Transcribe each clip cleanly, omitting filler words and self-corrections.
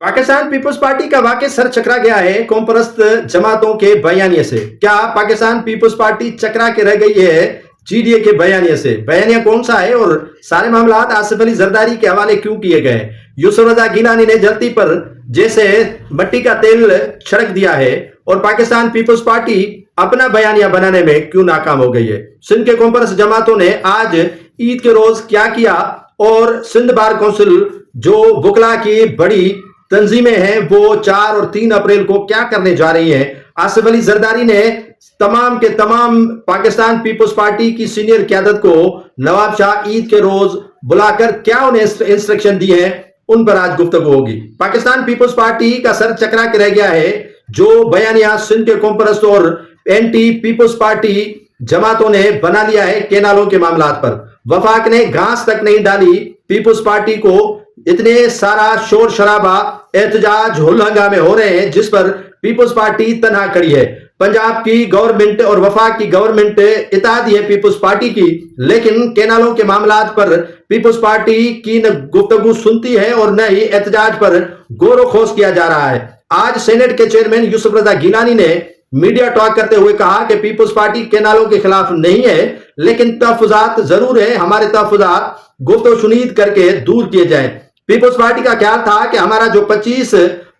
Pakistan people's party का वाकई sir चकरा गया है कौम परस्त जमातों के बयानिए से। क्या पाकिस्तान पीपुल्स पार्टी चकरा के रह गई है जीडीए के बयानिए से? बयानिया कौन सा है और सारे मामलात आसिफ अली जरदारी के हवाले क्यों किए गए? यूसुफ रजा गिलानी ने जलती पर जैसे मट्टी का तेल छिड़क दिया है और पाकिस्तान पीपुल्स पार्टी अपना बयानिया बनाने में क्यों नाकाम हो गई है? सिंध के कौम परस्त जमातों ने आज ईद के रोज क्या किया और सिंध बार काउंसिल जो वकला की बड़ी तंजीमें हैं वो 4 और 3 अप्रैल को क्या करने जा रही हैं? आसिफ अली जरदारी ने तमाम के तमाम पाकिस्तान पीपुल्स पार्टी की सीनियर क़यादत को नवाब शाह ईद के रोज बुलाकर क्या उन्हें इंस्ट्रक्शन दी है, उन पर आज गुफ्तगू होगी। पाकिस्तान पीपुल्स पार्टी का सर चकरा के रह गया है जो बयानिया सिंध के कौम परस्त और एंटी पीपुल्स पार्टी जमातों ने बना लिया है केनालों के मामलात पर। वफाक ने घास तक नहीं डाली पीपुल्स पार्टी को, इतने सारा शोर शराबा एहतजाज हुल हंगामे हो रहे हैं जिस पर पीपुल्स पार्टी तनहा खड़ी है। पंजाब की गवर्नमेंट और वफाक की गवर्नमेंट इतादी है पीपुल्स पार्टी की, लेकिन केनालों के मामलात पर पीपुल्स पार्टी की न गुफ्तगू सुनती है और न ही एहतजाज पर गौर खोस किया जा रहा है। आज सेनेट के चेयरमैन यूसुफ रजा गिलानी ने मीडिया टॉक करते हुए कहा कि पीपुल्स पार्टी केनालों के खिलाफ नहीं है, लेकिन तहफुजात जरूर है। हमारे तहफुजात गुफ्तगू शुनीद करके दूर किए जाएं। पीपुल्स पार्टी का ख्याल था कि हमारा जो 25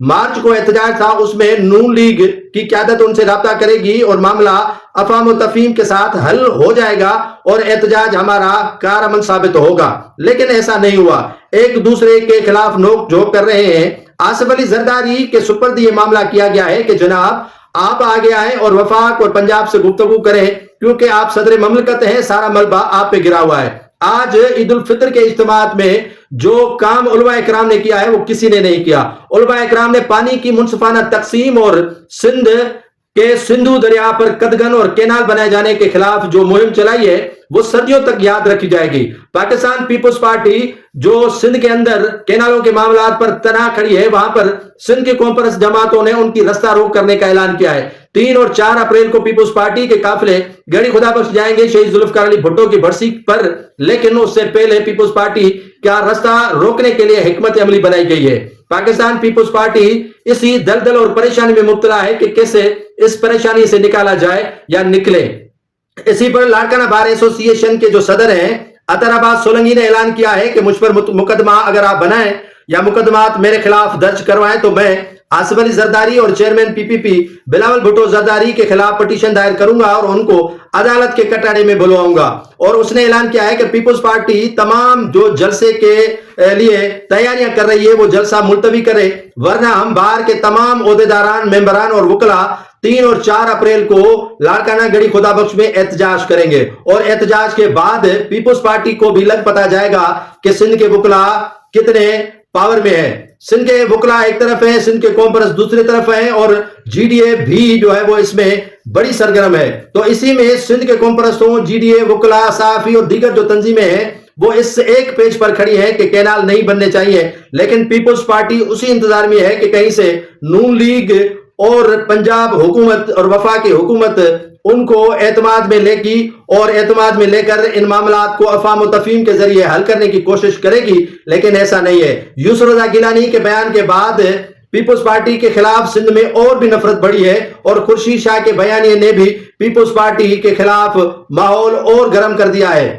मार्च को एहतजाज था उसमें नून लीग की क़यादत उनसे राब्ता करेगी और मामला अफाम और तफहीम के साथ हल हो जाएगा और एहतजाज हमारा कारआमद साबित होगा, लेकिन ऐसा नहीं हुआ। एक दूसरे के खिलाफ नोक झोंक कर रहे हैं। आसिफ अली जरदारी के सुपर्द ये मामला किया गया है कि जनाब आप आगे आए और वफाक और पंजाब से गुफ्तगू करें क्योंकि आप सदर ममलकत हैं, सारा मलबा आप पे गिरा हुआ है। आज ईद उल फितर के इज्तिमात में जो काम उलमा इकराम ने किया है वो किसी ने नहीं किया। उलमा इकराम ने पानी की मुनसिफाना तकसीम और सिंध के सिंधु दरिया पर कदगन और केनाल बनाए जाने के खिलाफ जो मुहिम चलाई है वो सदियों तक याद रखी जाएगी। पाकिस्तान पीपुल्स पार्टी जो सिंध के अंदर केनालों के मामलात पर तनहा खड़ी है, वहां पर सिंध के कौम परस्त जमातों ने उनकी रास्ता रोक करने का ऐलान किया है। 3 और 4 अप्रैल को पीपुल्स पार्टी के काफिले गड़ी खुदा बख्श जाएंगे शहीद जुल्फकार अली भुट्टो की बरसी पर, लेकिन उससे पहले पीपुल्स पार्टी का रास्ता रोकने के लिए हिकमत अमली बनाई गई है। पाकिस्तान पीपुल्स पार्टी इसी दलदल और परेशानी में मुब्तला है कि कैसे इस परेशानी से निकाला जाए या निकले। इसी पर लाड़काना बार एसोसिएशन के जो सदर हैं अतर अब्बास सोलंकी ने ऐलान किया है कि मुझ पर मुकदमा अगर आप बनाएं या मुकदमात मेरे खिलाफ दर्ज करवाएं तो मैं आसिफ अली जरदारी और चेयरमैन पीपीपी बिलावल भुट्टो जरदारी के खिलाफ पिटीशन दायर करूंगा और उनको अदालत के कटघरे में बुलवाऊंगा। और उसने ऐलान किया है कि पीपुल्स पार्टी तमाम जो जलसे के लिए तैयारियां कर रही है वो जलसा मुलतवी करे, वरना हम बाहर के तमाम ओहदेदारान, मेंबरान और वकला 3 और 4 अप्रैल को लाड़काना गड़ी खुदा बख्श में एहतजाज करेंगे। और एहतजाज के बाद पीपुल्स पार्टी को भी लग पता जाएगा कि सिंध के वकला कितने पावर में है। सिंध के वकला एक तरफ है, सिंध के कौम परस्त दूसरी तरफ है और जीडीए भी जो है वो इसमें बड़ी सरगर्म है। तो इसी में सिंध के कौम परस्तों, जीडीए, वकला, साफी और दीगर जो तंजीमें हैं वो इस एक पेज पर खड़ी है कि कैनाल नहीं बनने चाहिए, लेकिन पीपुल्स पार्टी उसी इंतजार में है कि कहीं से नून लीग और पंजाब हुकूमत और वफाकी हुकूमत उनको एतमाद में लेगी और एतमाद में लेकर इन मामलात को अफाम और तफहीम के जरिए हल करने की कोशिश करेगी, लेकिन ऐसा नहीं है। यूसुफ रजा गिलानी के बयान के बाद पीपुल्स पार्टी के खिलाफ सिंध में और भी नफरत बढ़ी है और खुर्शीद शाह के बयानिए ने भी पीपुल्स पार्टी के खिलाफ माहौल और गर्म कर दिया है।